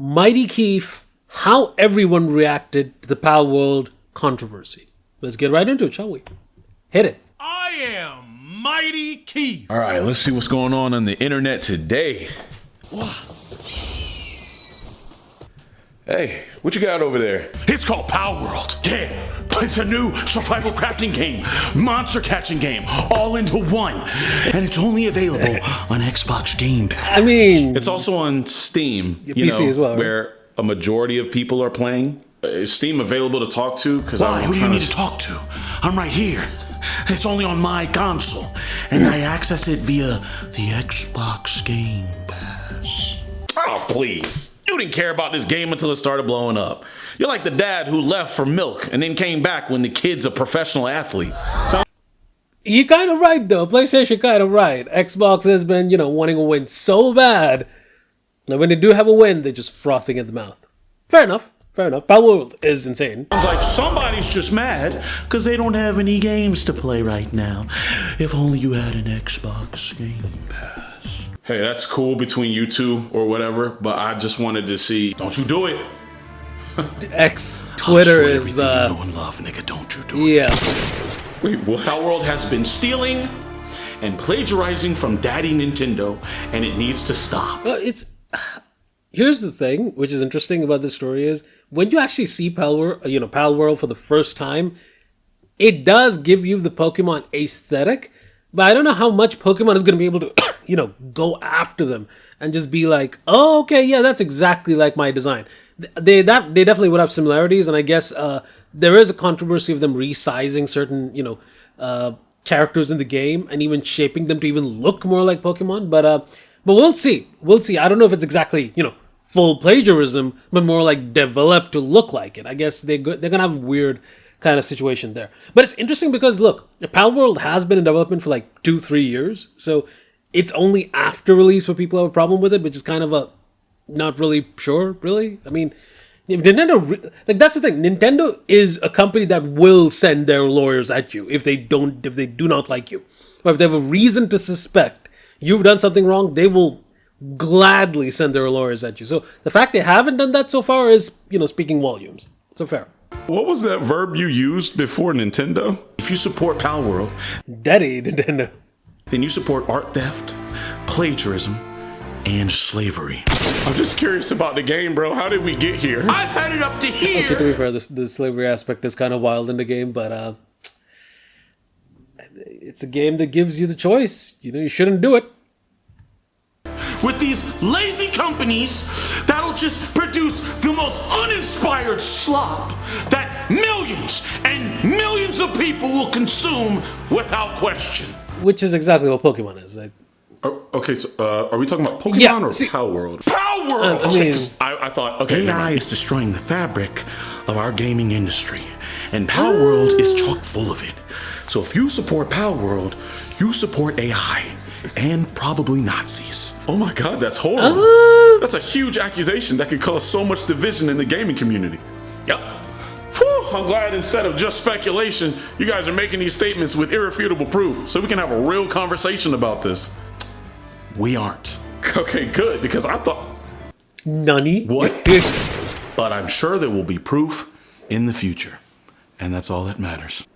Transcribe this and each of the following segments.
Mighty Keef, how everyone reacted to the PALWORLD controversy. Let's get right into it, shall we? Hit it. I am Mighty Keef. All right, let's see what's going on the internet today. Hey, what you got over there? It's called PALWORLD. Yeah, it's a new survival crafting game, monster catching game, all into one. And it's only available on Xbox Game Pass. I mean, It's also on Steam, PC as well, right? where a majority of people are playing. Is Steam available to talk to? Why? Who do you need to talk to? I'm right here. It's only on my console, and I access it via the Xbox Game Pass. Oh, please. You didn't care about this game until it started blowing up. You're like the dad who left for milk and then came back when the kid's a professional athlete. you're kind of right, though. PlayStation kind of right. Xbox has been, wanting a win so bad that when they do have a win, they're just frothing at the mouth. Fair enough. PALWORLD is insane. Sounds like somebody's just mad because they don't have any games to play right now. If only you had an Xbox Game Pass. Hey, that's cool between you two or whatever, but I just wanted to see. Don't you do it. X, Twitter I'll is, everything you know and love, nigga, don't you do it. yeah. Wait, what? PALWORLD has been stealing and plagiarizing from Daddy Nintendo, and it needs to stop. Well, here's the thing, which is interesting about this story is when you actually see PALWORLD for the first time, it does give you the Pokemon aesthetic, but I don't know how much Pokemon is going to be able to, go after them and just be like, oh, okay, yeah, that's exactly like my design. They definitely would have similarities, and I guess there is a controversy of them resizing certain, characters in the game and even shaping them to even look more like Pokemon. But we'll see. I don't know if it's exactly, full plagiarism, but more like developed to look like it. I guess they're gonna have a weird kind of situation there. But it's interesting because look, PALWORLD has been in development for like 2-3 years, so it's only after release where people have a problem with it, which is kind of a not really sure, really. I mean, if Nintendo, that's the thing. Nintendo is a company that will send their lawyers at you if they do not like you, or if they have a reason to suspect you've done something wrong. They will gladly send their lawyers at you. So the fact they haven't done that so far is, speaking volumes. So fair. What was that verb you used before Nintendo? If you support PALWORLD, Daddy Nintendo. then you support art theft, plagiarism, and slavery. I'm just curious about the game, bro. How did we get here? I've had it up to here. Okay, to be fair, the slavery aspect is kind of wild in the game, but it's a game that gives you the choice. You shouldn't do it. With these lazy companies that'll just produce the most uninspired slop that millions and millions of people will consume without question. Which is exactly what Pokemon is. Okay, so are we talking about Pokemon Yeah, or see- PALWORLD? PALWORLD! I mean- I thought, okay, never AI mind. is destroying the fabric of our gaming industry, and PALWORLD is chock full of it. So if you support PALWORLD, you support AI, and probably Nazis. Oh my God, that's horrible. That's a huge accusation that could cause so much division in the gaming community. Yep. Whew, I'm glad instead of just speculation, you guys are making these statements with irrefutable proof, so we can have a real conversation about this. We aren't. Okay, good, because I thought, Nani? What? But I'm sure there will be proof in the future, and that's all that matters.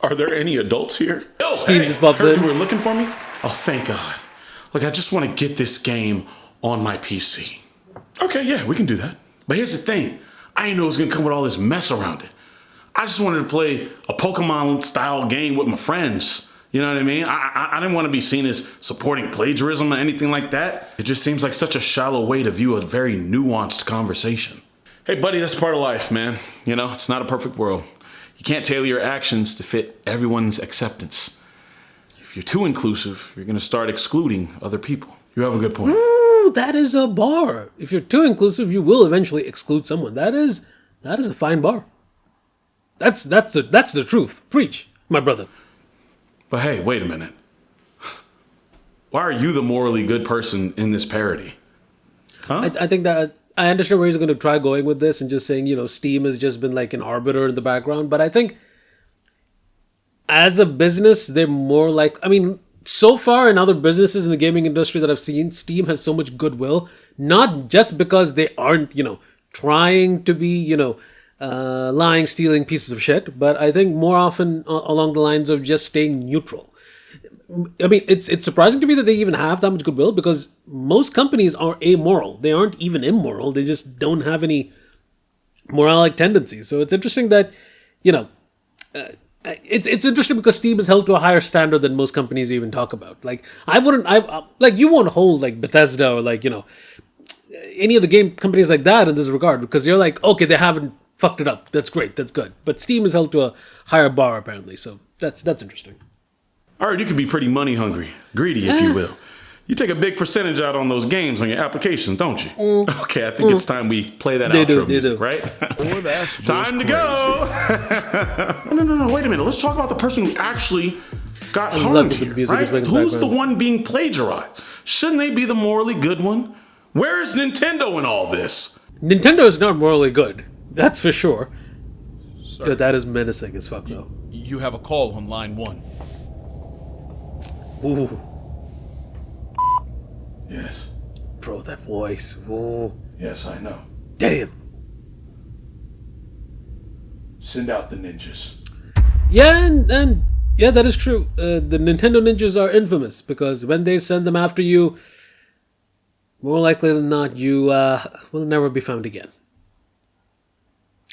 are there any adults here? Oh, Steve just pops heard in. you were looking for me? Oh, thank God. Like, I just want to get this game on my PC. Okay, yeah, we can do that. But here's the thing. I didn't know it was going to come with all this mess around it. I just wanted to play a Pokemon-style game with my friends. You know what I mean? I didn't want to be seen as supporting plagiarism or anything like that. It just seems like such a shallow way to view a very nuanced conversation. Hey, buddy, that's part of life, man. It's not a perfect world. You can't tailor your actions to fit everyone's acceptance. If you're too inclusive, you're going to start excluding other people. You have a good point. Ooh, that is a bar. If you're too inclusive, you will eventually exclude someone. That is a fine bar. That's the truth. Preach, my brother. But hey, wait a minute. Why are you the morally good person in this parody? Huh? I think that I understand where he's going to try going with this and just saying, Steam has just been like an arbiter in the background. But I think as a business, they're more like, so far in other businesses in the gaming industry that I've seen, Steam has so much goodwill, not just because they aren't, trying to be, lying, stealing pieces of shit, but I think more often along the lines of just staying neutral. I mean, it's surprising to me that they even have that much goodwill, because most companies are amoral. They aren't even immoral. They just don't have any moralic tendencies. So it's interesting that, it's interesting because Steam is held to a higher standard than most companies even talk about. Like, you won't hold like Bethesda or like, any of the game companies like that in this regard, because you're like, okay, they haven't fucked it up. That's great. That's good. But Steam is held to a higher bar apparently. So that's interesting. All right, you can be pretty money hungry, greedy, if you will. You take a big percentage out on those games on your applications, don't you? Okay, I think it's time we play that outro music, right? Time to go. No, wait a minute. Let's talk about the person who actually got harmed here, right? Who's the one being plagiarized? Shouldn't they be the morally good one? Where is Nintendo in all this? Nintendo is not morally good. That's for sure. Sir, that is menacing as fuck, though. You have a call on line 1. Ooh. Yes. Bro, that voice. Ooh. Yes, I know. Damn. Send out the ninjas. Yeah, and yeah, that is true. The Nintendo ninjas are infamous because when they send them after you, more likely than not, you will never be found again.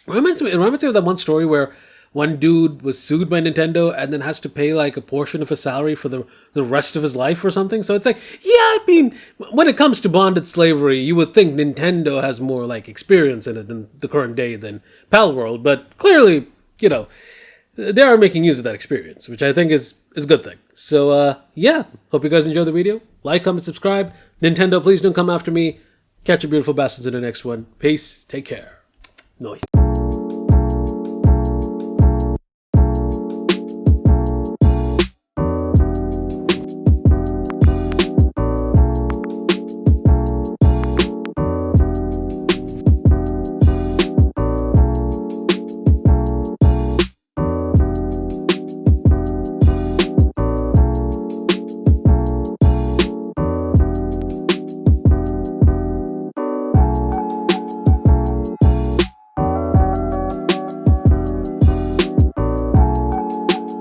It reminds me of that one story where one dude was sued by Nintendo and then has to pay like a portion of his salary for the rest of his life or something. So it's like, yeah, I mean, when it comes to bonded slavery, you would think Nintendo has more like experience in it in the current day than PALWORLD, but clearly, they are making use of that experience, which I think is a good thing. So yeah, hope you guys enjoyed the video. Like, comment, subscribe. Nintendo, please don't come after me. Catch you beautiful bastards in the next one. Peace. Take care. Nice.